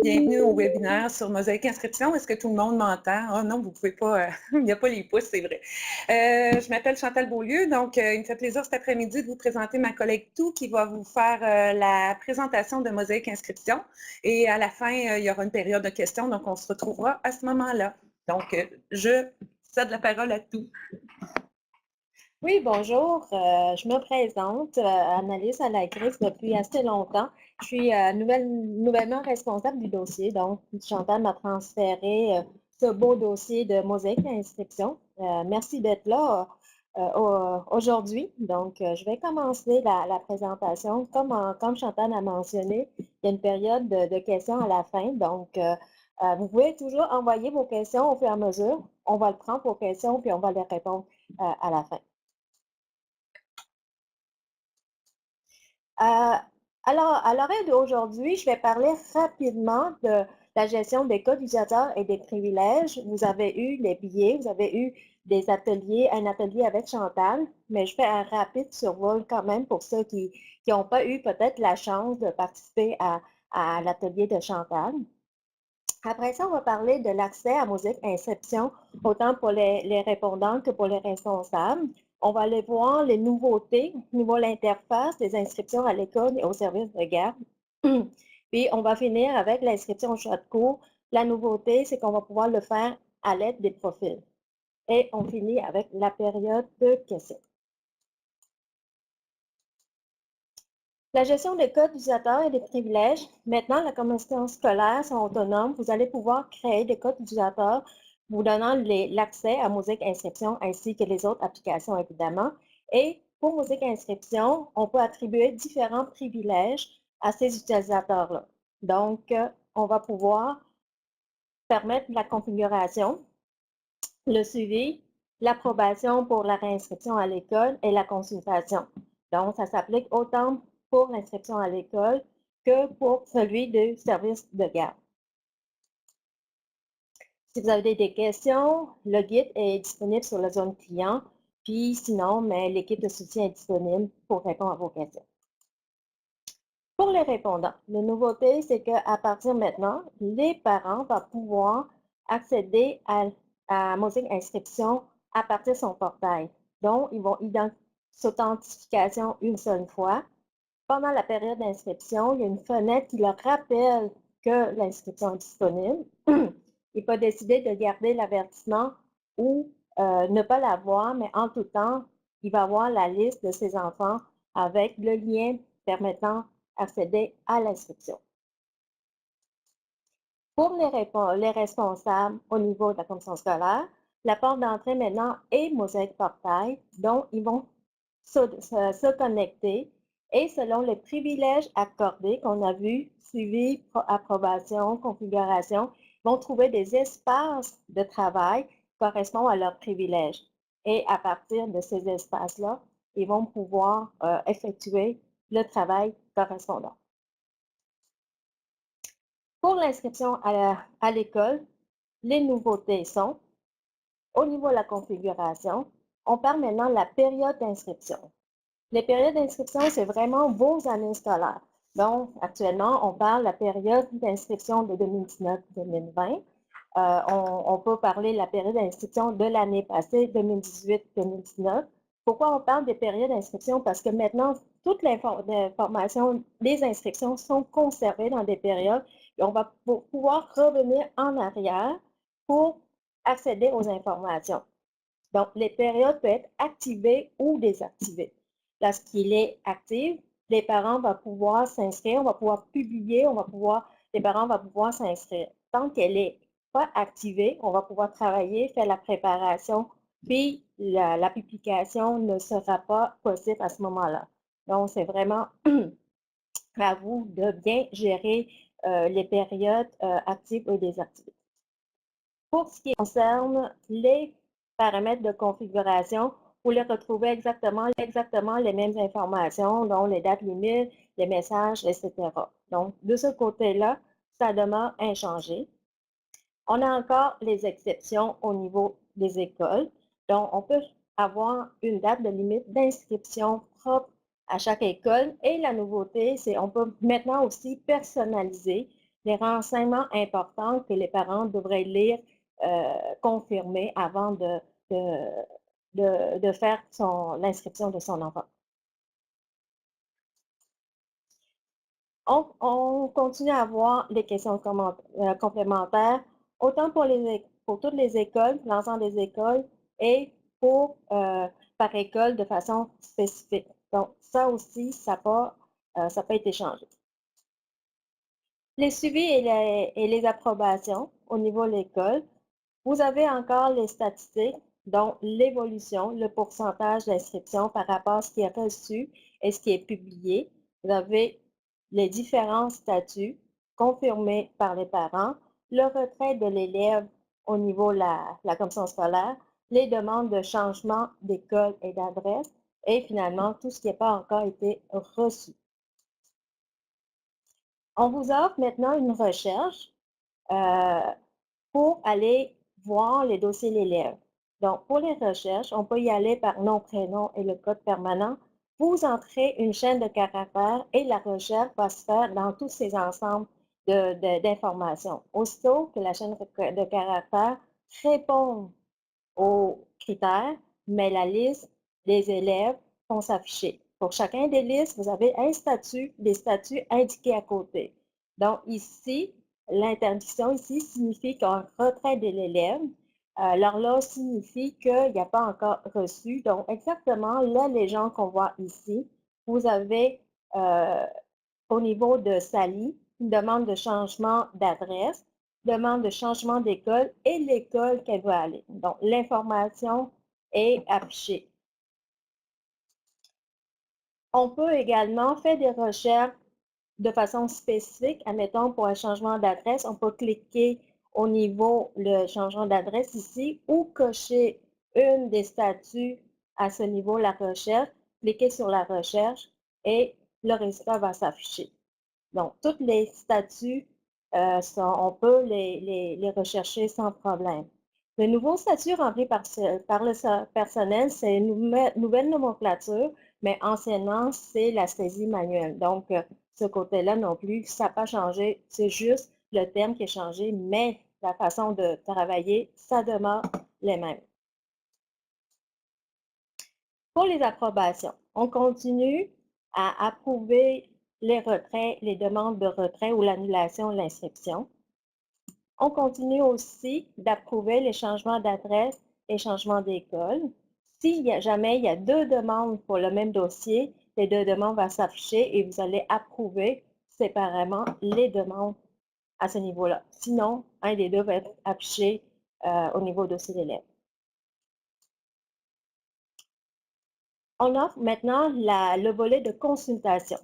Bienvenue au webinaire sur Mosaïque Inscription. Est-ce que tout le monde m'entend? Oh non, vous ne pouvez pas, il n'y a pas les pouces, c'est vrai. Je m'appelle Chantal Beaulieu, donc il me fait plaisir cet après-midi de vous présenter ma collègue Tou qui va vous faire la présentation de Mosaïque Inscription. Et à la fin, il y aura une période de questions, donc on se retrouvera à ce moment-là. Donc, je cède la parole à Tou. Oui, bonjour. Je me présente, Annalise Alagris, depuis assez longtemps. Je suis nouvellement responsable du dossier, donc Chantal m'a transféré ce beau dossier de Mosaïque Inscription. Merci d'être là aujourd'hui. Donc, je vais commencer la présentation. Comme Chantal a mentionné, il y a une période de questions à la fin. Donc, vous pouvez toujours envoyer vos questions au fur et à mesure. On va le prendre vos questions, puis on va les répondre à la fin. Alors, à l'horaire d'aujourd'hui, je vais parler rapidement de la gestion des codes utilisateurs et des privilèges. Vous avez eu les billets, vous avez eu des ateliers, un atelier avec Chantal, mais je fais un rapide survol quand même pour ceux qui n'ont pas eu peut-être la chance de participer à l'atelier de Chantal. Après ça, on va parler de l'accès à Mosaïque Inscription, autant pour les répondants que pour les responsables. On va aller voir les nouveautés, niveau l'interface des inscriptions à l'école et au service de garde. Puis, on va finir avec l'inscription au choix de cours. La nouveauté, c'est qu'on va pouvoir le faire à l'aide des profils. Et on finit avec la période de questions. La gestion des codes utilisateurs et des privilèges. Maintenant, la commission scolaire sont autonomes. Vous allez pouvoir créer des codes utilisateurs vous donnant l'accès à Mosaïque Inscription ainsi que les autres applications, évidemment. Et pour Mosaïque Inscription, on peut attribuer différents privilèges à ces utilisateurs-là. Donc, on va pouvoir permettre la configuration, le suivi, l'approbation pour la réinscription à l'école et la consultation. Donc, ça s'applique autant pour l'inscription à l'école que pour celui du service de garde. Si vous avez des questions, le guide est disponible sur la zone client, puis sinon, l'équipe de soutien est disponible pour répondre à vos questions. Pour les répondants, la nouveauté, c'est qu'à partir de maintenant, les parents vont pouvoir accéder à Mosaïque Inscription à partir de son portail. Donc, ils vont s'authentification une seule fois. Pendant la période d'inscription, il y a une fenêtre qui leur rappelle que l'inscription est disponible. Il peut décider de garder l'avertissement ou ne pas l'avoir, mais en tout temps, il va avoir la liste de ses enfants avec le lien permettant d'accéder à l'inscription. Pour les responsables au niveau de la commission scolaire, la porte d'entrée maintenant est Mosaïque Portail, donc ils vont se connecter et selon les privilèges accordés qu'on a vu, suivi, approbation, configuration, vont trouver des espaces de travail qui correspondent à leurs privilèges. Et à partir de ces espaces-là, ils vont pouvoir effectuer le travail correspondant. Pour l'inscription à l'école, les nouveautés sont, au niveau de la configuration, on parle maintenant de la période d'inscription. Les périodes d'inscription, c'est vraiment vos années scolaires. Donc, actuellement, on parle de la période d'inscription de 2019-2020. On peut parler de la période d'inscription de l'année passée, 2018-2019. Pourquoi on parle des périodes d'inscription? Parce que maintenant, toute l'information des inscriptions sont conservées dans des périodes et on va pouvoir revenir en arrière pour accéder aux informations. Donc, les périodes peuvent être activées ou désactivées. Lorsqu'il est actif, les parents vont pouvoir s'inscrire, on va pouvoir publier, les parents vont pouvoir s'inscrire. Tant qu'elle n'est pas activée, on va pouvoir travailler, faire la préparation, puis la publication ne sera pas possible à ce moment-là. Donc, c'est vraiment à vous de bien gérer les périodes actives ou désactivées. Pour ce qui concerne les paramètres de configuration, vous les retrouvez exactement les mêmes informations, dont les dates limites, les messages, etc. Donc, de ce côté-là, ça demeure inchangé. On a encore les exceptions au niveau des écoles. Donc, on peut avoir une date de limite d'inscription propre à chaque école. Et la nouveauté, c'est qu'on peut maintenant aussi personnaliser les renseignements importants que les parents devraient lire, confirmer avant de faire l'inscription de son enfant. On continue à avoir des questions complémentaires, autant pour toutes les écoles, l'ensemble des écoles, et par école de façon spécifique. Donc, ça aussi, ça peut être échangé. Les suivis et les approbations au niveau de l'école. Vous avez encore les statistiques, dont l'évolution, le pourcentage d'inscription par rapport à ce qui est reçu et ce qui est publié. Vous avez les différents statuts confirmés par les parents, le retrait de l'élève au niveau de la commission scolaire, les demandes de changement d'école et d'adresse, et finalement, tout ce qui n'a pas encore été reçu. On vous offre maintenant une recherche pour aller voir les dossiers de l'élève. Donc, pour les recherches, on peut y aller par nom, prénom et le code permanent. Vous entrez une chaîne de caractères et la recherche va se faire dans tous ces ensembles d'informations. Aussitôt que la chaîne de caractères répond aux critères, mais la liste des élèves vont s'afficher. Pour chacun des listes, vous avez un statut, des statuts indiqués à côté. Donc ici, l'interdiction ici signifie qu'un retrait de l'élève. L'horloge signifie qu'il n'y a pas encore reçu. Donc exactement la légende qu'on voit ici, vous avez au niveau de Sally une demande de changement d'adresse, demande de changement d'école et l'école qu'elle veut aller. Donc, l'information est affichée. On peut également faire des recherches de façon spécifique. Admettons, pour un changement d'adresse, on peut cliquer au niveau le changement d'adresse ici ou cocher une des statuts à ce niveau, la recherche, cliquer sur la recherche et le résultat va s'afficher. Donc, tous les statuts, on peut les rechercher sans problème. Le nouveau statut rempli par le personnel, c'est une nouvelle nomenclature, mais anciennement, c'est la saisie manuelle. Donc, ce côté-là non plus, ça n'a pas changé. C'est juste le terme qui est changé, mais la façon de travailler, ça demeure les mêmes. Pour les approbations, on continue à approuver les retraits, les demandes de retrait ou l'annulation de l'inscription. On continue aussi d'approuver les changements d'adresse et changements d'école. Si jamais il y a deux demandes pour le même dossier, les deux demandes vont s'afficher et vous allez approuver séparément les demandes à ce niveau-là. Sinon, un des deux va être affiché au niveau dossier d'élève. On offre maintenant le volet de consultation.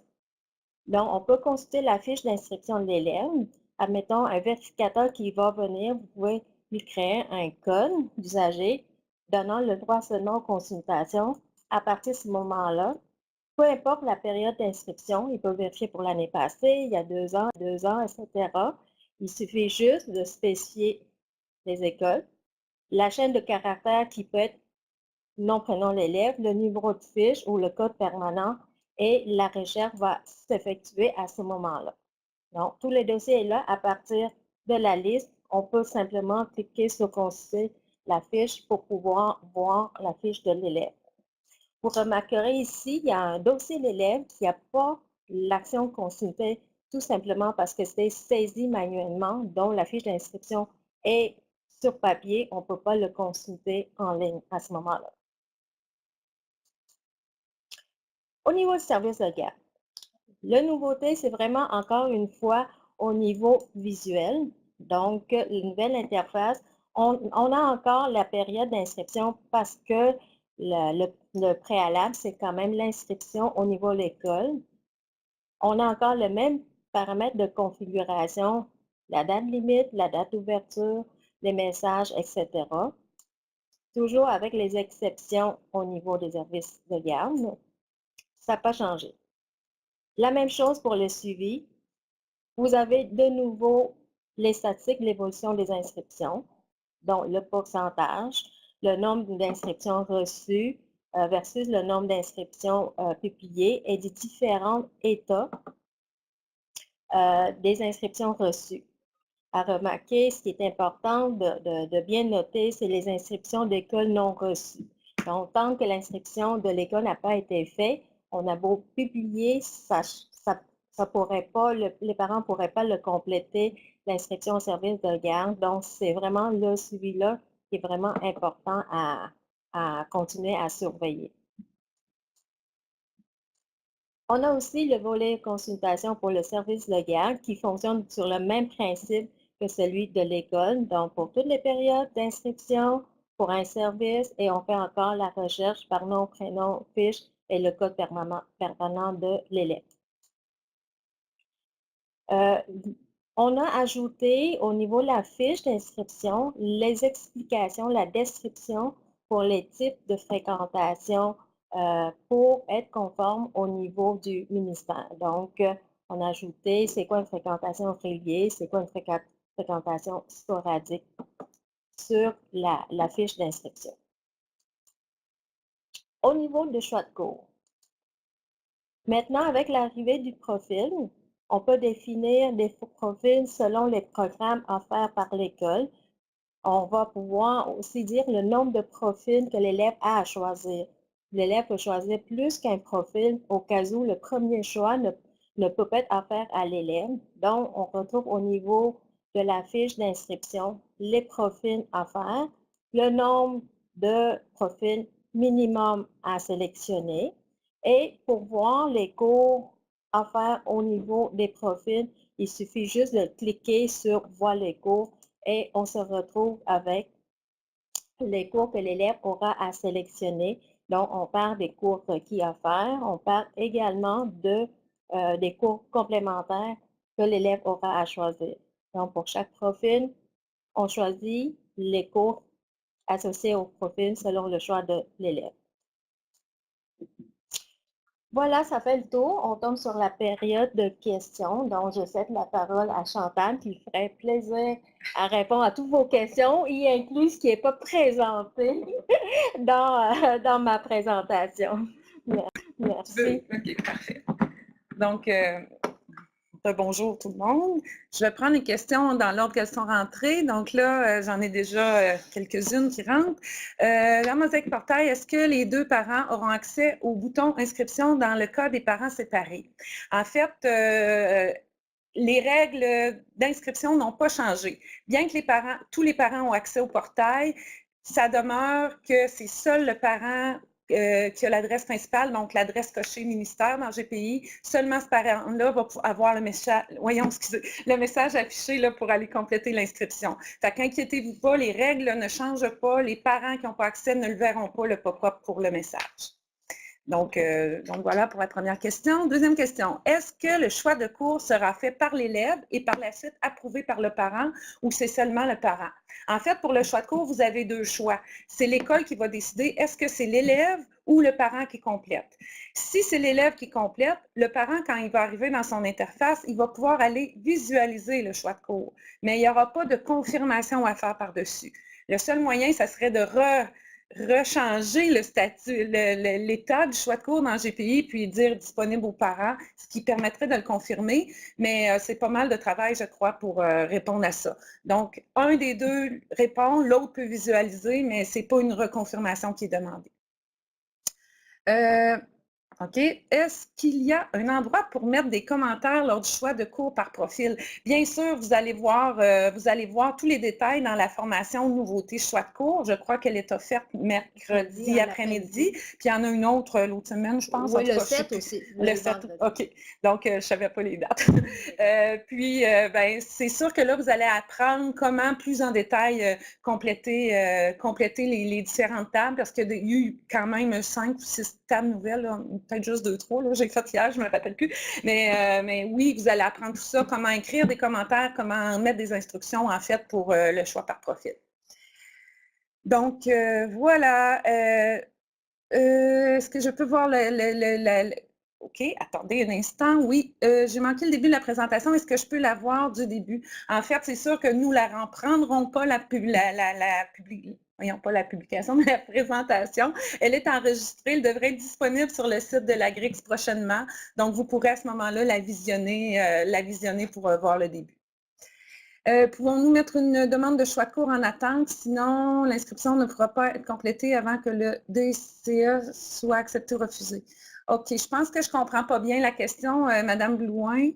Donc, on peut consulter la fiche d'inscription de l'élève. Admettons, un vérificateur qui va venir, vous pouvez lui créer un code d'usager donnant le droit seulement aux consultations. À partir de ce moment-là, peu importe la période d'inscription, il peut vérifier pour l'année passée, il y a 2 ans, etc. Il suffit juste de spécifier les écoles, la chaîne de caractères qui peut être nom, prénom de l'élève, le numéro de fiche ou le code permanent et la recherche va s'effectuer à ce moment-là. Donc, tous les dossiers là, à partir de la liste, on peut simplement cliquer sur consulter la fiche pour pouvoir voir la fiche de l'élève. Vous remarquerez ici, il y a un dossier d'élève qui n'a pas l'action consulter tout simplement parce que c'est saisi manuellement, dont la fiche d'inscription est sur papier, on ne peut pas le consulter en ligne à ce moment-là. Au niveau du service de garde, la nouveauté, c'est vraiment encore une fois au niveau visuel. Donc, une nouvelle interface. On a encore la période d'inscription parce que le préalable, c'est quand même l'inscription au niveau de l'école. On a encore le même paramètre de configuration, la date limite, la date d'ouverture, les messages, etc. Toujours avec les exceptions au niveau des services de garde. Ça n'a pas changé. La même chose pour le suivi. Vous avez de nouveau les statistiques, l'évolution des inscriptions, donc le pourcentage, le nombre d'inscriptions reçues versus le nombre d'inscriptions publiées et des différents états des inscriptions reçues. À remarquer, ce qui est important de bien noter, c'est les inscriptions d'écoles non reçues. Donc, tant que l'inscription de l'école n'a pas été faite, on a beau publier, ça pourrait pas, les parents ne pourraient pas le compléter, l'inscription au service de garde. Donc, c'est vraiment le suivi-là qui est vraiment important à continuer à surveiller. On a aussi le volet consultation pour le service de garde qui fonctionne sur le même principe que celui de l'école. Donc, pour toutes les périodes d'inscription, pour un service, et on fait encore la recherche par nom, prénom, fiche et le code permanent de l'élève. On a ajouté au niveau de la fiche d'inscription les explications, la description pour les types de fréquentation pour être conforme au niveau du ministère. Donc, on a ajouté c'est quoi une fréquentation régulière, c'est quoi une fréquentation sporadique sur la fiche d'inscription. Au niveau du choix de cours, maintenant avec l'arrivée du profil, on peut définir des profils selon les programmes offerts par l'école. On va pouvoir aussi dire le nombre de profils que l'élève a à choisir. L'élève peut choisir plus qu'un profil au cas où le premier choix ne peut pas être offert à l'élève. Donc, on retrouve au niveau de la fiche d'inscription les profils offerts, le nombre de profils minimum à sélectionner et pour voir les cours offerts au niveau des profils, il suffit juste de cliquer sur « Voir les cours » et on se retrouve avec les cours que l'élève aura à sélectionner. Donc, on parle des cours requis à faire. On parle également des cours complémentaires que l'élève aura à choisir. Donc, pour chaque profil, on choisit les cours associés au profil selon le choix de l'élève. Voilà, ça fait le tour. On tombe sur la période de questions. Donc, je cède la parole à Chantal qui ferait plaisir à répondre à toutes vos questions, y inclut ce qui n'est pas présenté dans ma présentation. Merci. OK, parfait. Donc, bonjour tout le monde. Je vais prendre les questions dans l'ordre qu'elles sont rentrées. Donc là, j'en ai déjà quelques-unes qui rentrent. La Mosaïque Portail, est-ce que les deux parents auront accès au bouton inscription dans le cas des parents séparés? En fait, les règles d'inscription n'ont pas changé. Bien que tous les parents ont accès au portail, ça demeure que c'est seul le parent qui a l'adresse principale, donc l'adresse cochée ministère dans GPI, seulement ce parent-là va avoir le message affiché là, pour aller compléter l'inscription. Fait qu'inquiétez-vous pas, les règles ne changent pas, les parents qui n'ont pas accès ne le verront pas, le pop-up pour le message. Donc, voilà pour la première question. Deuxième question, est-ce que le choix de cours sera fait par l'élève et par la suite approuvé par le parent ou c'est seulement le parent? En fait, pour le choix de cours, vous avez deux choix. C'est l'école qui va décider est-ce que c'est l'élève ou le parent qui complète. Si c'est l'élève qui complète, le parent, quand il va arriver dans son interface, il va pouvoir aller visualiser le choix de cours, mais il n'y aura pas de confirmation à faire par-dessus. Le seul moyen, ça serait de rechanger le statut, l'état du choix de cours dans GPI, puis dire disponible aux parents, ce qui permettrait de le confirmer, mais c'est pas mal de travail, je crois, pour répondre à ça. Donc, un des deux répond, l'autre peut visualiser, mais c'est pas une reconfirmation qui est demandée. OK. Est-ce qu'il y a un endroit pour mettre des commentaires lors du choix de cours par profil? Bien sûr, vous allez voir tous les détails dans la formation nouveauté choix de cours. Je crois qu'elle est offerte mercredi après-midi. Puis il y en a une autre l'autre semaine, je pense. Oui, le 7 aussi. Le 7, OK. Donc, je ne savais pas les dates. Puis, c'est sûr que là, vous allez apprendre comment, plus en détail, compléter les différentes tables, parce qu'il y a eu quand même 5 ou 6 tables nouvelles, peut-être juste 2, 3, j'ai fait hier, je ne me rappelle plus. Mais oui, vous allez apprendre tout ça, comment écrire des commentaires, comment mettre des instructions, en fait, pour le choix par profil. Donc, voilà. Est-ce que je peux voir OK, attendez un instant. Oui, j'ai manqué le début de la présentation. Est-ce que je peux la voir du début? En fait, c'est sûr que nous ne la reprendrons pas voyons pas la publication, mais la présentation. Elle est enregistrée, elle devrait être disponible sur le site de l'Agrix prochainement. Donc, vous pourrez à ce moment-là la visionner pour voir le début. Pouvons-nous mettre une demande de choix de cours en attente? Sinon, l'inscription ne pourra pas être complétée avant que le DCE soit accepté ou refusé. OK, je pense que je ne comprends pas bien la question, Madame Blouin.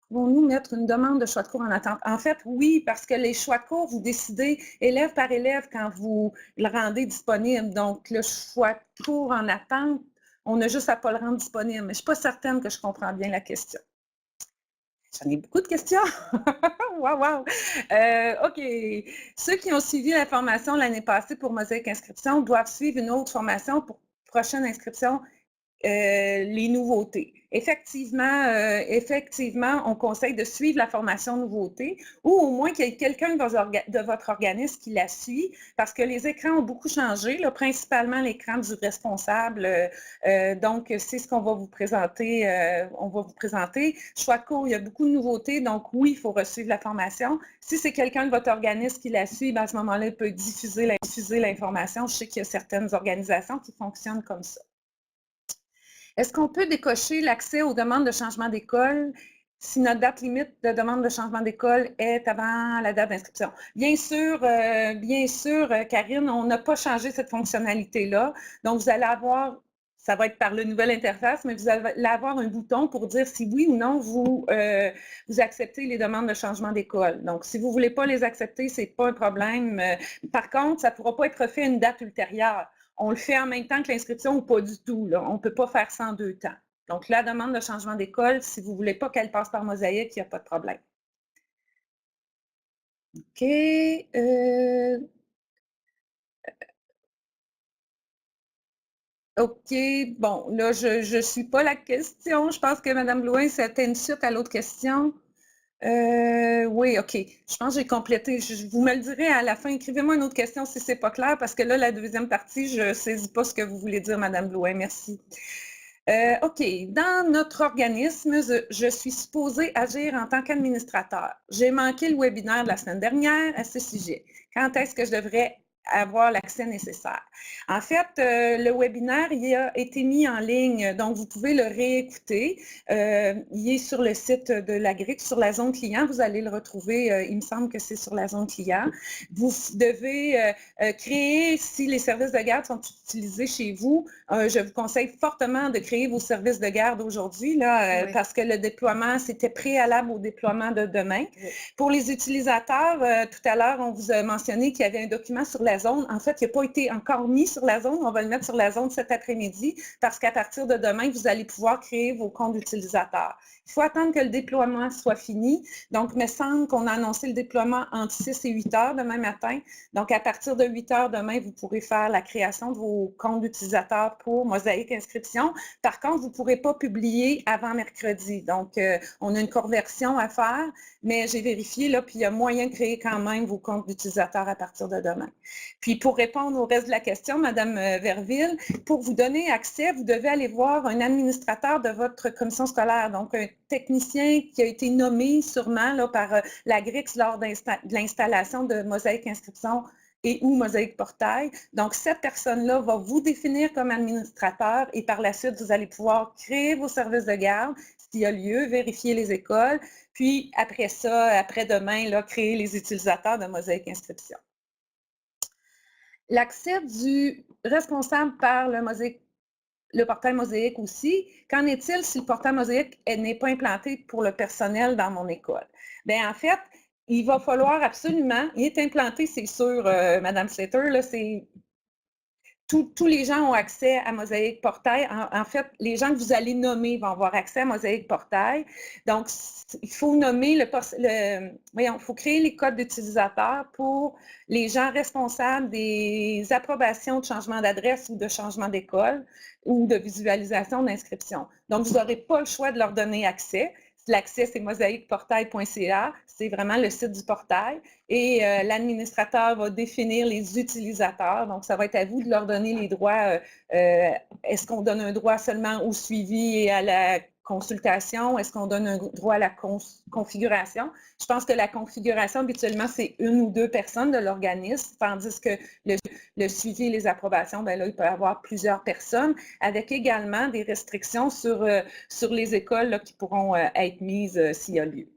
Pouvons-nous mettre une demande de choix de cours en attente? En fait, oui, parce que les choix de cours, vous décidez élève par élève quand vous le rendez disponible. Donc, le choix de cours en attente, on a juste à ne pas le rendre disponible. Mais je ne suis pas certaine que je comprends bien la question. J'en ai beaucoup de questions. Wow! OK. Ceux qui ont suivi la formation l'année passée pour Mosaïque Inscription doivent suivre une autre formation pour prochaine inscription. Les nouveautés. Effectivement, on conseille de suivre la formation nouveauté ou au moins qu'il y ait quelqu'un de votre organisme qui la suit parce que les écrans ont beaucoup changé, là, principalement l'écran du responsable. Donc, c'est ce qu'on va vous présenter. Choix de cours, il y a beaucoup de nouveautés, donc oui, il faut suivre la formation. Si c'est quelqu'un de votre organisme qui la suit, à ce moment-là, il peut diffuser l'information. Je sais qu'il y a certaines organisations qui fonctionnent comme ça. Est-ce qu'on peut décocher l'accès aux demandes de changement d'école si notre date limite de demande de changement d'école est avant la date d'inscription? Bien sûr, Karine, on n'a pas changé cette fonctionnalité-là. Donc, vous allez avoir, ça va être par la nouvelle interface, mais vous allez avoir un bouton pour dire si oui ou non vous acceptez les demandes de changement d'école. Donc, si vous ne voulez pas les accepter, ce n'est pas un problème. Par contre, ça ne pourra pas être fait à une date ultérieure. On le fait en même temps que l'inscription ou pas du tout. Là. On ne peut pas faire ça en 2 temps. Donc, la demande de changement d'école, si vous ne voulez pas qu'elle passe par Mosaïque, il n'y a pas de problème. OK. OK. Bon, là, je ne suis pas la question. Je pense que Mme Blouin, c'était une suite à l'autre question. Oui, OK. Je pense que j'ai complété. Vous me le direz à la fin. Écrivez-moi une autre question si ce n'est pas clair, parce que là, la deuxième partie, je ne saisis pas ce que vous voulez dire, Mme Blouin. Merci. OK. Dans notre organisme, je suis supposée agir en tant qu'administrateur. J'ai manqué le webinaire de la semaine dernière à ce sujet. Quand est-ce que je devrais avoir l'accès nécessaire? En fait, le webinaire, il a été mis en ligne, donc vous pouvez le réécouter. Il est sur le site de l'Agrix, sur la zone client. Vous allez le retrouver, il me semble que c'est sur la zone client. Vous devez créer, si les services de garde sont utilisés chez vous, je vous conseille fortement de créer vos services de garde aujourd'hui, là, oui, parce que le déploiement, c'était préalable au déploiement de demain. Oui. Pour les utilisateurs, tout à l'heure, on vous a mentionné qu'il y avait un document sur la zone. En fait, il n'a pas été encore mis sur la zone. On va le mettre sur la zone cet après-midi parce qu'à partir de demain, vous allez pouvoir créer vos comptes d'utilisateurs. Il faut attendre que le déploiement soit fini. Donc, il me semble qu'on a annoncé le déploiement entre 6 et 8 heures demain matin. Donc, à partir de 8 heures demain, vous pourrez faire la création de vos comptes d'utilisateurs pour Mosaïque Inscription. Par contre, vous ne pourrez pas publier avant mercredi. Donc, on a une conversion à faire, mais j'ai vérifié, là, puis il y a moyen de créer quand même vos comptes d'utilisateurs à partir de demain. Puis, pour répondre au reste de la question, Mme Verville, pour vous donner accès, vous devez aller voir un administrateur de votre commission scolaire, donc un technicien qui a été nommé sûrement là, par l'Agrix lors de l'installation de Mosaïque Inscription et ou Mosaïque Portail. Donc, cette personne-là va vous définir comme administrateur et par la suite, vous allez pouvoir créer vos services de garde s'il y a lieu, vérifier les écoles, puis après ça, après-demain, là, créer les utilisateurs de Mosaïque Inscription. L'accès du responsable par le portail Mosaïque aussi. Qu'en est-il si le portail Mosaïque n'est pas implanté pour le personnel dans mon école? Bien, en fait, il va falloir absolument, il est implanté, c'est sûr, Mme Slater, là, c'est tous les gens ont accès à Mosaïque Portail. En fait, les gens que vous allez nommer vont avoir accès à Mosaïque Portail. Donc, il faut nommer il faut créer les codes d'utilisateurs pour les gens responsables des approbations de changement d'adresse ou de changement d'école ou de visualisation d'inscription. Donc, vous n'aurez pas le choix de leur donner accès. L'accès, c'est mosaïqueportail.ca, c'est vraiment le site du portail. Et l'administrateur va définir les utilisateurs. Donc, ça va être à vous de leur donner les droits. Est-ce qu'on donne un droit seulement au suivi et à la consultation? Est-ce qu'on donne un droit à la configuration? Je pense que la configuration, habituellement, c'est 1 ou 2 personnes de l'organisme, tandis que le suivi et les approbations, bien là, il peut y avoir plusieurs personnes, avec également des restrictions sur les écoles là, qui pourront être mises s'il y a lieu.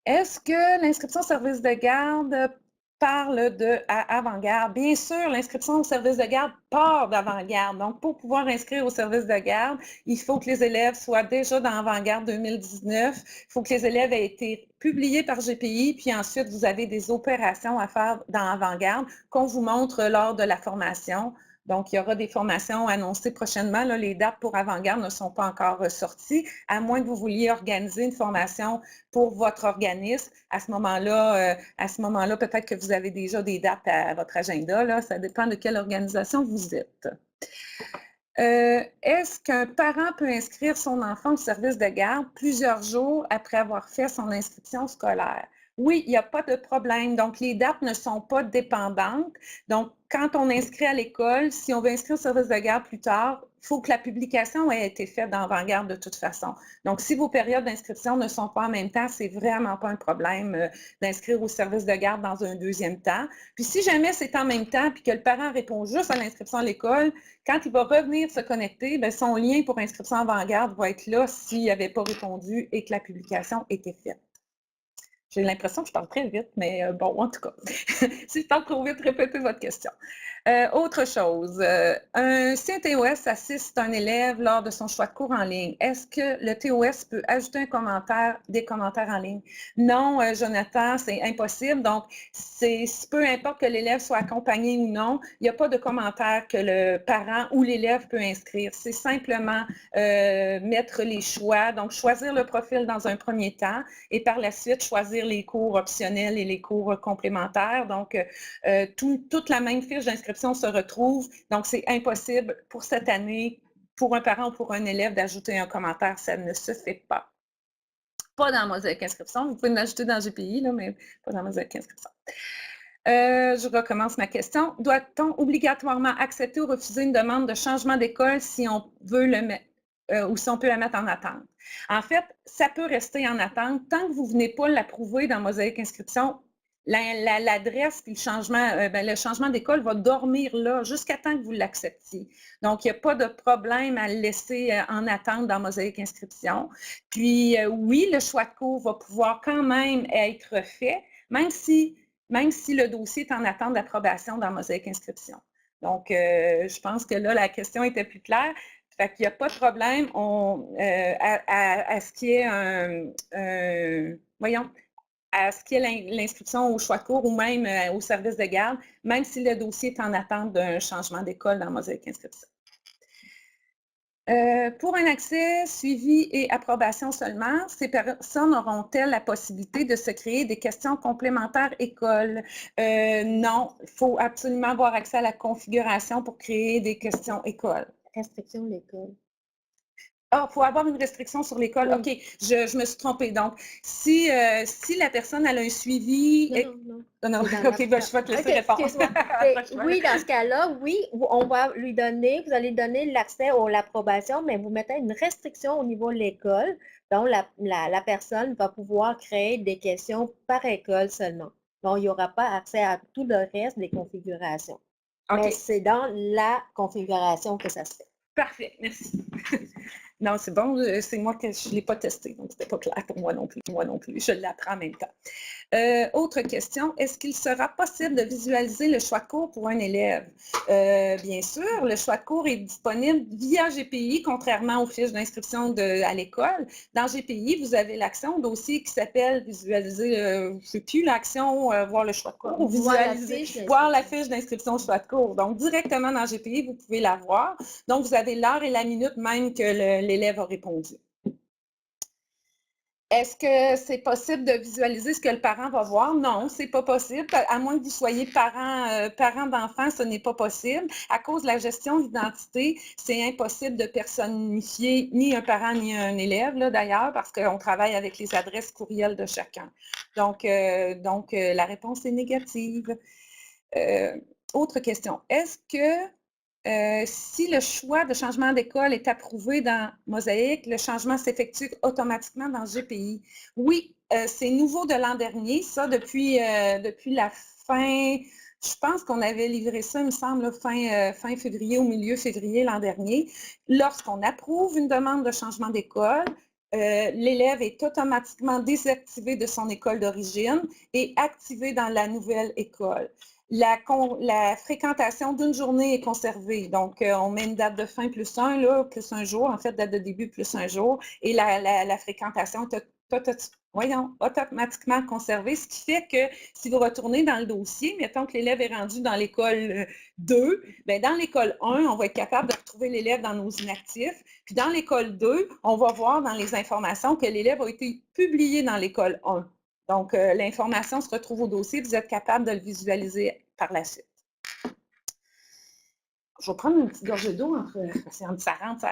Est-ce que l'inscription au service de garde parle de avant-garde? Bien sûr, l'inscription au service de garde part d'avant-garde. Donc, pour pouvoir inscrire au service de garde, il faut que les élèves soient déjà dans avant-garde 2019. Il faut que les élèves aient été publiés par GPI, puis ensuite, vous avez des opérations à faire dans avant-garde qu'on vous montre lors de la formation. Donc, il y aura des formations annoncées prochainement. Là, les dates pour avant-garde ne sont pas encore sorties, à moins que vous vouliez organiser une formation pour votre organisme. À ce moment-là, peut-être que vous avez déjà des dates à votre agenda. Là. Ça dépend de quelle organisation vous êtes. Est-ce qu'un parent peut inscrire son enfant au service de garde plusieurs jours après avoir fait son inscription scolaire? Oui, il n'y a pas de problème. Donc, les dates ne sont pas dépendantes. Donc, quand on inscrit à l'école, si on veut inscrire au service de garde plus tard, il faut que la publication ait été faite dans avant-garde de toute façon. Donc, si vos périodes d'inscription ne sont pas en même temps, c'est vraiment pas un problème d'inscrire au service de garde dans un deuxième temps. Puis, si jamais c'est en même temps puis que le parent répond juste à l'inscription à l'école, quand il va revenir se connecter, bien, son lien pour inscription avant-garde va être là s'il n'avait pas répondu et que la publication était faite. J'ai l'impression que je parle très vite, mais bon, en tout cas, si je parle trop vite, répétez votre question. Autre chose, si un TOS assiste un élève lors de son choix de cours en ligne, est-ce que le TOS peut ajouter des commentaires en ligne? Non, Jonathan, c'est impossible. Donc, peu importe que l'élève soit accompagné ou non, il n'y a pas de commentaire que le parent ou l'élève peut inscrire. C'est simplement mettre les choix, donc choisir le profil dans un premier temps et par la suite choisir les cours optionnels et les cours complémentaires. Donc, toute la même fiche d'inscription se retrouve. Donc, c'est impossible pour cette année, pour un parent ou pour un élève, d'ajouter un commentaire. Ça ne se fait pas. Pas dans Mosaïque Inscription. Vous pouvez l'ajouter dans GPI, là, mais pas dans Mosaïque Inscription. Je recommence ma question. Doit-on obligatoirement accepter ou refuser une demande de changement d'école si on veut le mettre ou si on peut la mettre en attente? En fait, ça peut rester en attente tant que vous ne venez pas l'approuver dans Mosaïque Inscription. L'adresse et le changement d'école va dormir là jusqu'à temps que vous l'acceptiez. Donc, il n'y a pas de problème à le laisser en attente dans Mosaïque Inscription. Puis, oui, le choix de cours va pouvoir quand même être fait, même si le dossier est en attente d'approbation dans Mosaïque Inscription. Donc, je pense que là, la question était plus claire. Fait qu'il n'y a pas de problème à ce qu'il y ait à ce qu'il y ait l'inscription au choix de cours ou même au service de garde, même si le dossier est en attente d'un changement d'école dans Mosaïque Inscription. Pour un accès, suivi et approbation seulement, ces personnes auront-elles la possibilité de se créer des questions complémentaires école? Non, il faut absolument avoir accès à la configuration pour créer des questions école. Restriction de l'école. Ah, il faut avoir une restriction sur l'école. Oui. OK, je me suis trompée. Donc, si la personne elle a un suivi... Non. OK, ben, je vais te laisser répondre. Oui, dans ce cas-là, oui, on va lui donner, vous allez donner l'accès ou l'approbation, mais vous mettez une restriction au niveau de l'école. Donc, la personne va pouvoir créer des questions par école seulement. Donc, il n'y aura pas accès à tout le reste des configurations. Okay. Mais c'est dans la configuration que ça se fait. Parfait, merci. Non, c'est bon, c'est moi que je ne l'ai pas testé, donc c'était pas clair pour moi non plus. Je l'apprends en même temps. Autre question, est-ce qu'il sera possible de visualiser le choix de cours pour un élève? Bien sûr, le choix de cours est disponible via GPI, contrairement aux fiches d'inscription à l'école. Dans GPI, vous avez l'action dossier qui s'appelle visualiser, je ne sais plus, l'action voir le choix de cours, ou visualiser, voir la fiche d'inscription au choix de cours. Donc, directement dans GPI, vous pouvez la voir. Donc, vous avez l'heure et la minute même que l'élève a répondu. Est-ce que c'est possible de visualiser ce que le parent va voir? Non, ce n'est pas possible. À moins que vous soyez parent d'enfants, ce n'est pas possible. À cause de la gestion d'identité, c'est impossible de personnifier ni un parent ni un élève, d'ailleurs, parce qu'on travaille avec les adresses courriel de chacun. Donc la réponse est négative. Autre question. Est-ce que si le choix de changement d'école est approuvé dans Mosaïque, le changement s'effectue automatiquement dans GPI. Oui, c'est nouveau de l'an dernier, ça, depuis la fin, je pense qu'on avait livré ça, il me semble, fin février, au milieu février l'an dernier. Lorsqu'on approuve une demande de changement d'école, l'élève est automatiquement désactivé de son école d'origine et activé dans la nouvelle école. La fréquentation d'une journée est conservée. Donc, on met une date de fin plus un jour, en fait, date de début plus un jour, et la fréquentation est automatiquement conservée, ce qui fait que si vous retournez dans le dossier, mettons que l'élève est rendu dans l'école 2, bien, dans l'école 1, on va être capable de retrouver l'élève dans nos inactifs, puis dans l'école 2, on va voir dans les informations que l'élève a été publié dans l'école 1. Donc, l'information se retrouve au dossier, vous êtes capable de le visualiser par la suite. Je vais prendre une petite gorgée d'eau parce que ça rentre.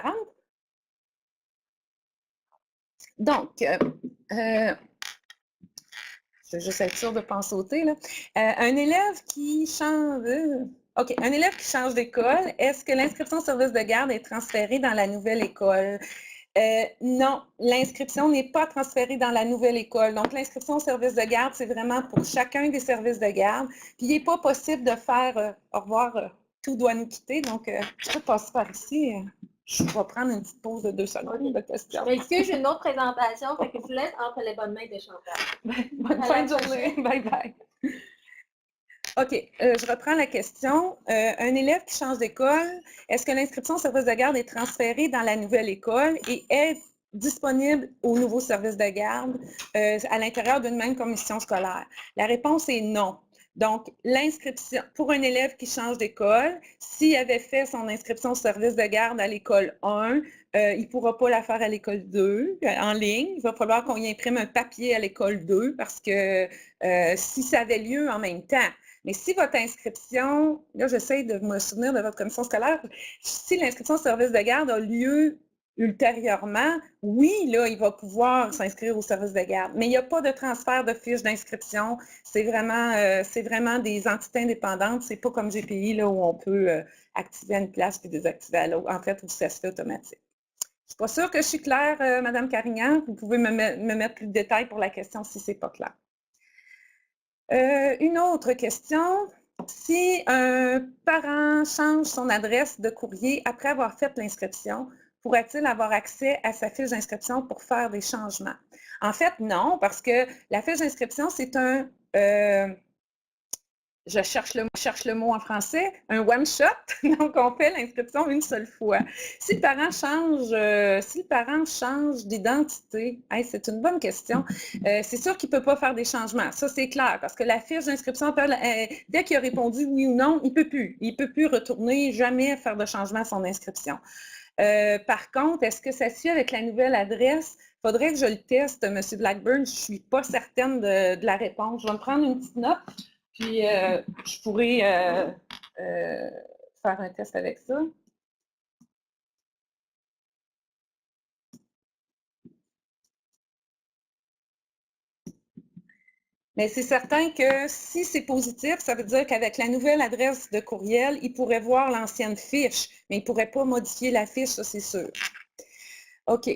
Donc, je vais juste être sûre de ne pas en sauter, là. Un élève qui change d'école, est-ce que l'inscription au service de garde est transférée dans la nouvelle école? Non, l'inscription n'est pas transférée dans la nouvelle école. Donc, l'inscription au service de garde, c'est vraiment pour chacun des services de garde. Puis, il n'est pas possible de faire au revoir, tout doit nous quitter. Donc, je peux passer par ici. Je vais prendre une petite pause de 2 secondes de question. Excusez, j'ai une autre présentation, fait que je vous laisse entre les bonnes mains de Chantal. Bonne fin de journée. Bye bye. OK, je reprends la question. Un élève qui change d'école, est-ce que l'inscription au service de garde est transférée dans la nouvelle école et est disponible au nouveau service de garde à l'intérieur d'une même commission scolaire? La réponse est non. Donc, l'inscription pour un élève qui change d'école, s'il avait fait son inscription au service de garde à l'école 1, il ne pourra pas la faire à l'école 2 en ligne. Il va falloir qu'on y imprime un papier à l'école 2 parce que si ça avait lieu en même temps. Mais si votre inscription, là j'essaie de me souvenir de votre commission scolaire, si l'inscription au service de garde a lieu ultérieurement, oui, là, il va pouvoir s'inscrire au service de garde. Mais il n'y a pas de transfert de fiche d'inscription. C'est vraiment des entités indépendantes. C'est pas comme GPI là, où on peut activer à une place puis désactiver à l'autre. En fait, où ça se fait automatique. Je ne suis pas sûre que je suis claire, Mme Carignan. Vous pouvez me mettre plus de détails pour la question si ce n'est pas clair. Une autre question. Si un parent change son adresse de courrier après avoir fait l'inscription, pourra-t-il avoir accès à sa fiche d'inscription pour faire des changements? En fait, non, parce que la fiche d'inscription, c'est un, je cherche le mot en français, un one-shot. Donc, on fait l'inscription une seule fois. Si le parent change d'identité, c'est une bonne question. C'est sûr qu'il ne peut pas faire des changements. Ça, c'est clair, parce que la fiche d'inscription, dès qu'il a répondu oui ou non, il ne peut plus. Il ne peut plus retourner, jamais faire de changement à son inscription. Par contre, est-ce que ça suit avec la nouvelle adresse? Il faudrait que je le teste, M. Blackburn. Je ne suis pas certaine de la réponse. Je vais me prendre une petite note, puis je pourrais faire un test avec ça. Mais c'est certain que si c'est positif, ça veut dire qu'avec la nouvelle adresse de courriel, il pourrait voir l'ancienne fiche, mais il ne pourrait pas modifier la fiche, ça c'est sûr. OK.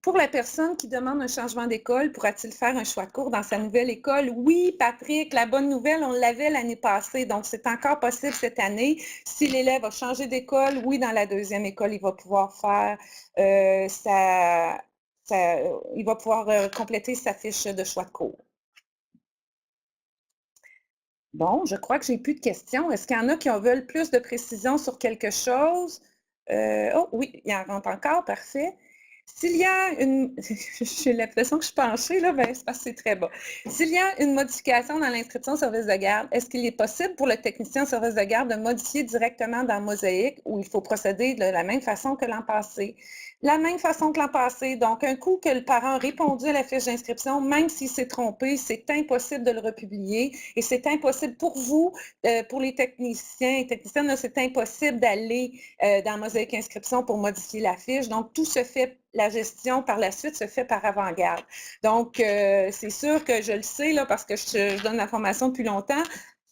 Pour la personne qui demande un changement d'école, pourra-t-il faire un choix de cours dans sa nouvelle école? Oui, Patrick, la bonne nouvelle, on l'avait l'année passée, donc c'est encore possible cette année. Si l'élève a changé d'école, oui, dans la deuxième école, il va pouvoir faire il va pouvoir compléter sa fiche de choix de cours. Bon, je crois que j'ai plus de questions. Est-ce qu'il y en a qui en veulent plus de précision sur quelque chose? Oh oui, il y en rentre encore, parfait. S'il y a une... J'ai l'impression que je suis penchée, là, ben, c'est parce que c'est très bas. S'il y a une modification dans l'inscription au service de garde, est-ce qu'il est possible pour le technicien au service de garde de modifier directement dans Mosaïque ou il faut procéder de la même façon que l'an passé? La même façon que l'an passé. Donc, un coup que le parent a répondu à la fiche d'inscription, même s'il s'est trompé, c'est impossible de le republier et c'est impossible pour vous, pour les techniciens et techniciennes, c'est impossible d'aller dans Mosaïque Inscription pour modifier la fiche. Donc, tout se fait, la gestion par la suite se fait par avant-garde. Donc, c'est sûr que je le sais là, parce que je donne la formation depuis longtemps.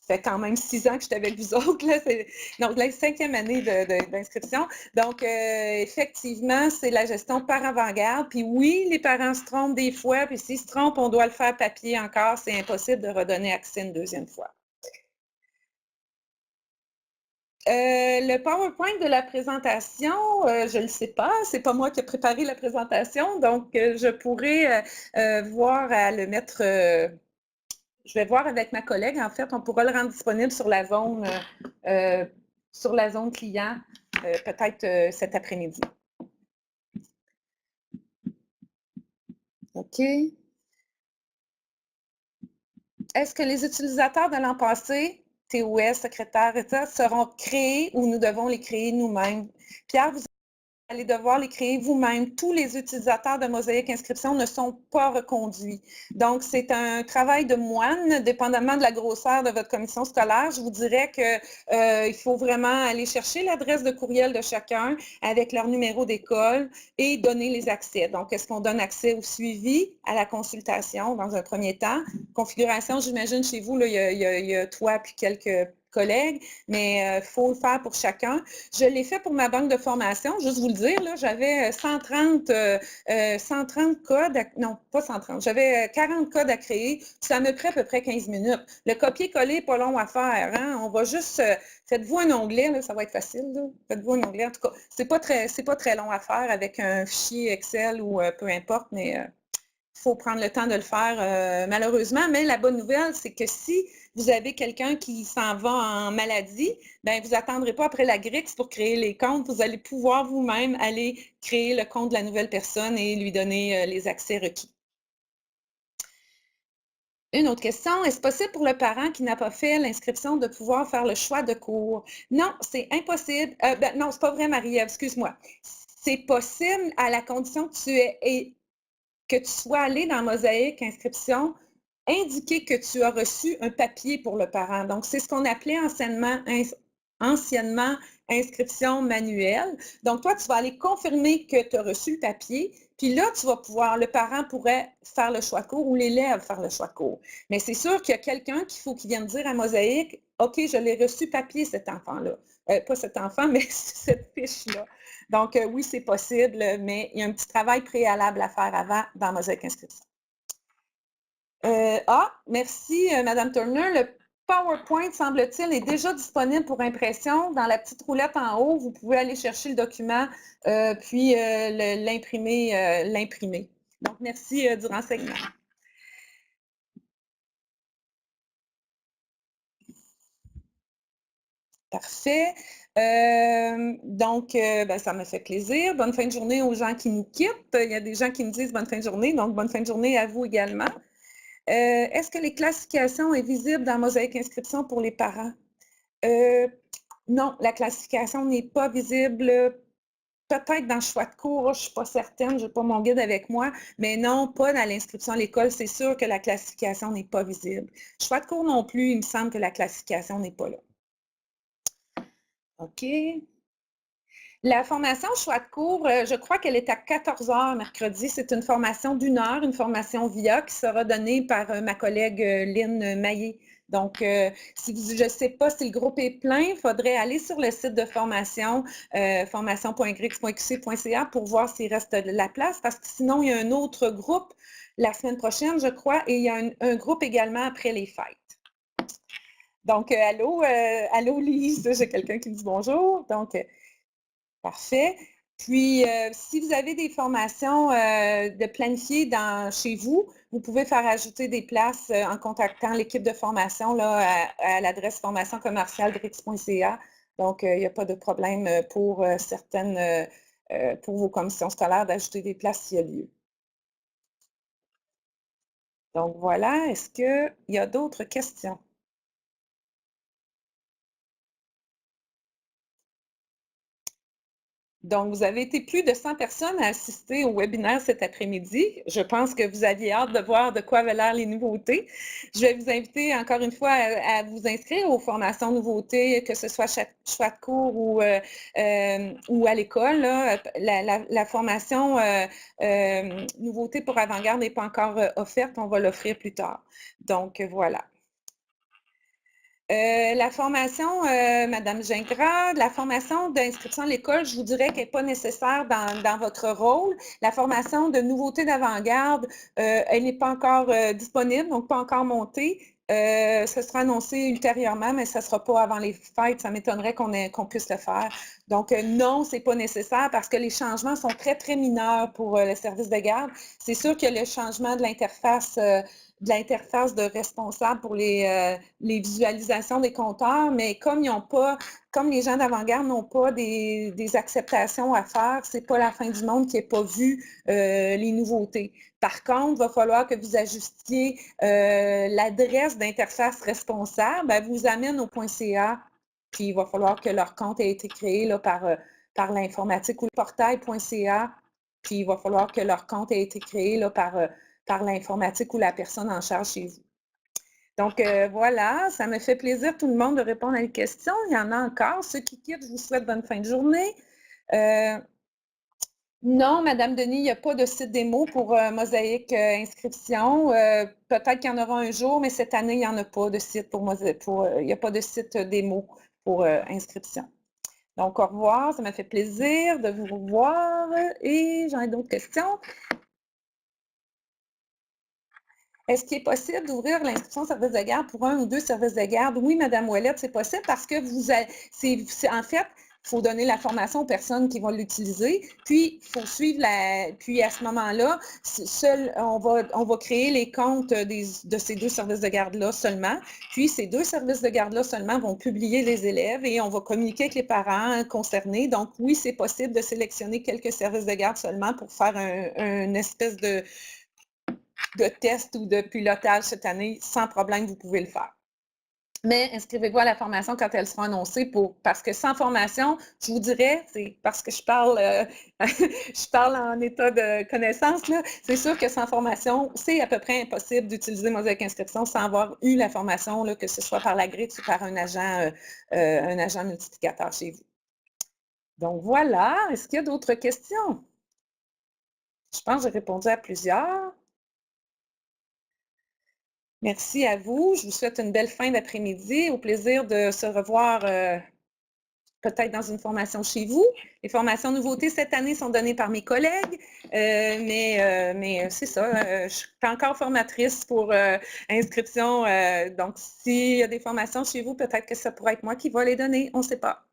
Ça fait quand même 6 ans que je suis avec vous autres. Là, donc, la 5e année d'inscription. Donc, effectivement, c'est la gestion par avant-garde. Puis oui, les parents se trompent des fois. Puis s'ils se trompent, on doit le faire papier encore. C'est impossible de redonner accès une 2e fois. Le PowerPoint de la présentation, je ne le sais pas. C'est pas moi qui ai préparé la présentation. Donc, je pourrais voir à le mettre... je vais voir avec ma collègue. En fait, on pourra le rendre disponible sur la zone client, peut-être cet après-midi. OK. Est-ce que les utilisateurs de l'an passé, TOS, secrétaire, etc., seront créés ou nous devons les créer nous-mêmes? Pierre, vous allez devoir les créer vous-même. Tous les utilisateurs de Mosaïque Inscription ne sont pas reconduits. Donc, c'est un travail de moine, dépendamment de la grosseur de votre commission scolaire. Je vous dirais qu'il faut vraiment aller chercher l'adresse de courriel de chacun avec leur numéro d'école et donner les accès. Donc, est-ce qu'on donne accès au suivi, à la consultation dans un premier temps? Configuration, j'imagine, chez vous, là, il y a toi puis quelques collègues, mais il faut le faire pour chacun. Je l'ai fait pour ma banque de formation, juste vous le dire, là, j'avais 130 codes, non, pas 130, j'avais 40 codes à créer, ça me prend à peu près 15 minutes. Le copier-coller n'est pas long à faire, hein? On va juste, faites-vous un onglet, là, ça va être facile, faites-vous un onglet, en tout cas, c'est pas très long à faire avec un fichier Excel ou peu importe, mais il faut prendre le temps de le faire malheureusement, mais la bonne nouvelle, c'est que si vous avez quelqu'un qui s'en va en maladie, bien, vous n'attendrez pas après la GRIX pour créer les comptes. Vous allez pouvoir vous-même aller créer le compte de la nouvelle personne et lui donner les accès requis. Une autre question, est-ce possible pour le parent qui n'a pas fait l'inscription de pouvoir faire le choix de cours? Non, c'est impossible. Non, c'est pas vrai, Marie-Ève, excuse-moi. C'est possible à la condition que tu sois allé dans Mosaïque Inscription, indiquer que tu as reçu un papier pour le parent. Donc, c'est ce qu'on appelait anciennement inscription manuelle. Donc, toi, tu vas aller confirmer que tu as reçu le papier, puis là, tu vas pouvoir, le parent pourrait faire le choix court ou l'élève faire le choix court. Mais c'est sûr qu'il y a quelqu'un qu'il faut qu'il vienne dire à Mosaïque, OK, je l'ai reçu papier, cet enfant-là. Pas cet enfant, mais cette fiche-là. Donc, oui, c'est possible, mais il y a un petit travail préalable à faire avant dans Mosaïque Inscription. Merci, Mme Turner. Le PowerPoint, semble-t-il, est déjà disponible pour impression. Dans la petite roulette en haut, vous pouvez aller chercher le document puis l'imprimer. Donc, merci du renseignement. Parfait. Donc, ça me fait plaisir. Bonne fin de journée aux gens qui nous quittent. Il y a des gens qui me disent bonne fin de journée, donc bonne fin de journée à vous également. Est-ce que les classifications est visible dans Mosaïque Inscription pour les parents? Non, la classification n'est pas visible. Peut-être dans le choix de cours, je ne suis pas certaine, je n'ai pas mon guide avec moi, mais non, pas dans l'inscription à l'école. C'est sûr que la classification n'est pas visible. Choix de cours non plus, il me semble que la classification n'est pas là. OK. La formation choix de cours, je crois qu'elle est à 14 heures mercredi. C'est une formation d'1 heure, une formation VIA qui sera donnée par ma collègue Lynn Maillé. Donc, je ne sais pas si le groupe est plein, il faudrait aller sur le site de formation, formation.grix.qc.ca pour voir s'il reste de la place, parce que sinon, il y a un autre groupe la semaine prochaine, je crois, et il y a un groupe également après les fêtes. Donc, allô Lise, j'ai quelqu'un qui me dit bonjour. Donc, parfait. Puis, si vous avez des formations de planifier chez vous, vous pouvez faire ajouter des places en contactant l'équipe de formation là, à l'adresse formation-commerciale-grix.ca. Donc, il n'y a pas de problème pour pour vos commissions scolaires d'ajouter des places s'il y a lieu. Donc, voilà. Est-ce qu'il y a d'autres questions? Donc, vous avez été plus de 100 personnes à assister au webinaire cet après-midi. Je pense que vous aviez hâte de voir de quoi avaient l'air les nouveautés. Je vais vous inviter encore une fois à vous inscrire aux formations nouveautés, que ce soit choix de cours ou à l'école. La formation nouveauté pour avant-garde n'est pas encore offerte. On va l'offrir plus tard. Donc, voilà. La formation, Madame Gingras, la formation d'inscription à l'école, je vous dirais qu'elle n'est pas nécessaire dans votre rôle. La formation de nouveautés d'avant-garde, elle n'est pas encore disponible, donc pas encore montée. Ce sera annoncé ultérieurement, mais ça ne sera pas avant les fêtes. Ça m'étonnerait qu'on puisse le faire. Donc, non, ce n'est pas nécessaire parce que les changements sont très, très mineurs pour le service de garde. C'est sûr que le changement de l'interface de responsable pour les visualisations des compteurs, mais comme les gens d'avant-garde n'ont pas des acceptations à faire, c'est pas la fin du monde qui n'ait pas vu les nouveautés. Par contre, il va falloir que vous ajustiez l'adresse d'interface responsable. Elle vous amène au .ca, puis il va falloir que leur compte ait été créé là, par l'informatique ou le portail.ca, puis il va falloir que leur compte ait été créé là, par l'informatique ou la personne en charge chez vous. Donc, voilà, ça me fait plaisir tout le monde de répondre à une question. Il y en a encore. Ceux qui quittent, je vous souhaite bonne fin de journée. Non, Madame Denis, il n'y a pas de site démo pour Mosaïque Inscription. Peut-être qu'il y en aura un jour, mais cette année, il n'y en a pas de site il n'y a pas de site démo pour inscription. Donc, au revoir, ça m'a fait plaisir de vous revoir et j'en ai d'autres questions. Est-ce qu'il est possible d'ouvrir l'inscription service de garde pour un ou deux services de garde? Oui, Madame Ouellette, c'est possible parce que en fait, il faut donner la formation aux personnes qui vont l'utiliser, puis il faut suivre puis à ce moment-là, on va créer les comptes de ces deux services de garde-là seulement, puis ces deux services de garde-là seulement vont publier les élèves et on va communiquer avec les parents concernés. Donc oui, c'est possible de sélectionner quelques services de garde seulement pour faire une espèce de test ou de pilotage cette année, sans problème, vous pouvez le faire. Mais inscrivez-vous à la formation quand elle sera annoncée parce que sans formation, je vous dirais, c'est parce que je parle en état de connaissance, c'est sûr que sans formation, c'est à peu près impossible d'utiliser Mosaïque Inscription sans avoir eu la formation, là, que ce soit par la grille ou par un agent multiplicateur chez vous. Donc voilà, est-ce qu'il y a d'autres questions? Je pense que j'ai répondu à plusieurs. Merci à vous. Je vous souhaite une belle fin d'après-midi. Au plaisir de se revoir peut-être dans une formation chez vous. Les formations nouveautés cette année sont données par mes collègues, mais c'est ça. Je suis encore formatrice pour inscription. Donc, s'il y a des formations chez vous, peut-être que ça pourrait être moi qui va les donner. On ne sait pas.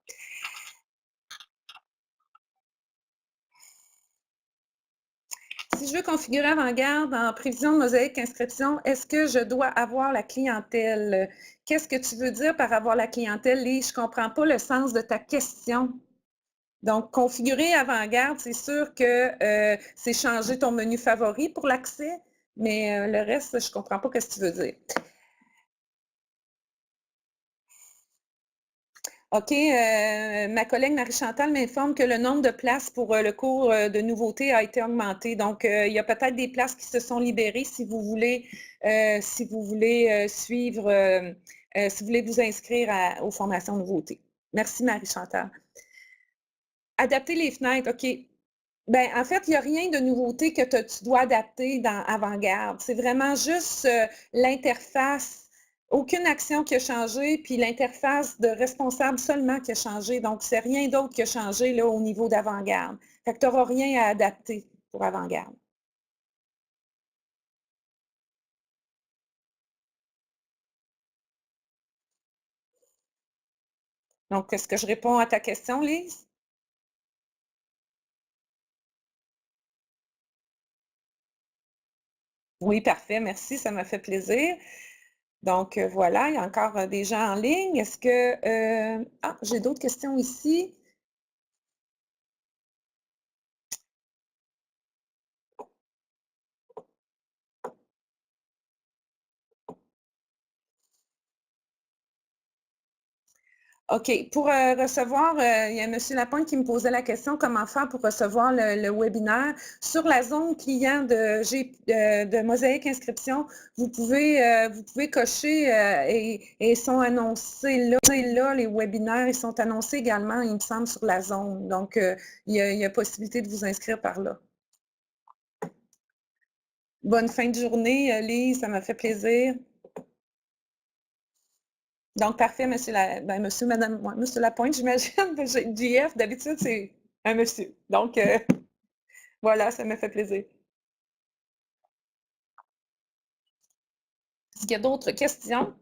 Si je veux configurer Avant-Garde en prévision de Mosaïque Inscription, est-ce que je dois avoir la clientèle? Qu'est-ce que tu veux dire par avoir la clientèle, Lise? Je ne comprends pas le sens de ta question. Donc, configurer Avant-Garde, c'est sûr que c'est changer ton menu favori pour l'accès, mais le reste, je ne comprends pas ce que tu veux dire. OK, ma collègue Marie-Chantal m'informe que le nombre de places pour le cours de nouveautés a été augmenté. Donc, il y a peut-être des places qui se sont libérées si vous voulez suivre, si vous voulez vous inscrire aux formations nouveautés. Merci Marie-Chantal. Adapter les fenêtres, OK. Bien, en fait, il n'y a rien de nouveauté que tu dois adapter dans Avant-Garde. C'est vraiment juste l'interface. Aucune action qui a changé, puis l'interface de responsable seulement qui a changé. Donc, c'est rien d'autre qui a changé là, au niveau d'Avant-Garde. Fait que tu n'auras rien à adapter pour Avant-Garde. Donc, est-ce que je réponds à ta question, Lise? Oui, parfait, merci, ça m'a fait plaisir. Donc, voilà, il y a encore des gens en ligne. Est-ce que... j'ai d'autres questions ici. OK. Pour recevoir, il y a M. Lapointe qui me posait la question comment faire pour recevoir le webinaire. Sur la zone client de Mosaïque Inscription, vous pouvez cocher et sont annoncés là, les webinaires, ils sont annoncés également, il me semble, sur la zone. Donc, il y a possibilité de vous inscrire par là. Bonne fin de journée, Lise, ça m'a fait plaisir. Donc, parfait, monsieur, madame, monsieur Lapointe, j'imagine. JF, d'habitude, c'est un monsieur. Donc, voilà, ça me fait plaisir. Est-ce qu'il y a d'autres questions?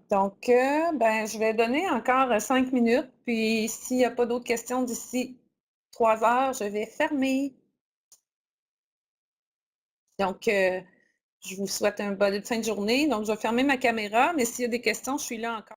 Donc, je vais donner encore 5 minutes, puis s'il n'y a pas d'autres questions d'ici 3 heures, je vais fermer. Donc, je vous souhaite une bonne fin de journée. Donc, je vais fermer ma caméra, mais s'il y a des questions, je suis là encore.